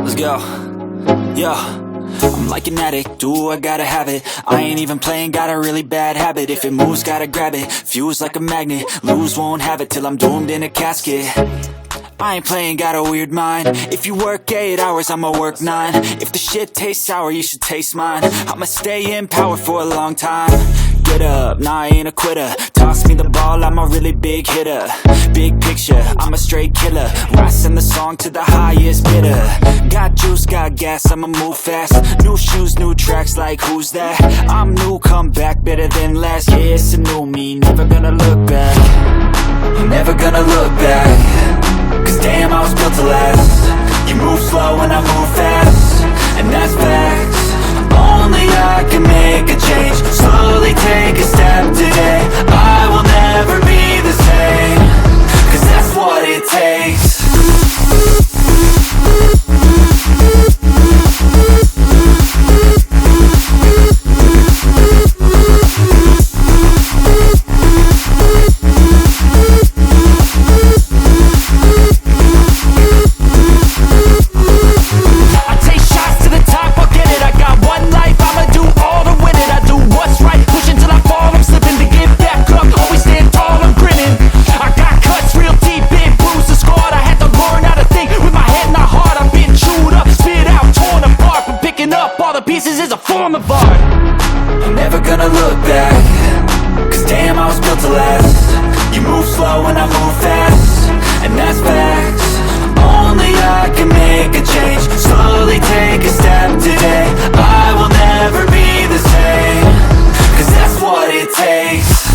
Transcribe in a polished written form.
Let's go. Yo, I'm like an addict, do I gotta have it. I ain't even playing, got a really bad habit. If it moves, gotta grab it, fuse like a magnet. Lose, won't have it till I'm doomed in a casket. I ain't playing, got a weird mind. If you work 8 hours, I'ma work 9. If the shit tastes sour, you should taste mine. I'ma stay in power for a long time. Get up, nah, I ain't a quitter. Toss me the ball, I'm a really big hitter. Big picture, I'm a straight killer. Rising the song to the highest bidder. Got juice, got gas, I'ma move fast. New shoes, new tracks, like who's that? I'm new, come back, better than last. Yeah, it's a new me, never gonna look back. Never gonna look back. Cause damn, I was built to last. You move slow and I move fast, and that's facts. Only I can make a change. Slowly take a step today. I will never be the same. Cause that's what it takes. Pieces is a form of art. I'm never gonna look back. Cause damn, I was built to last. You move slow and I move fast, and that's facts. Only I can make a change. Slowly take a step today. I will never be the same. Cause that's what it takes.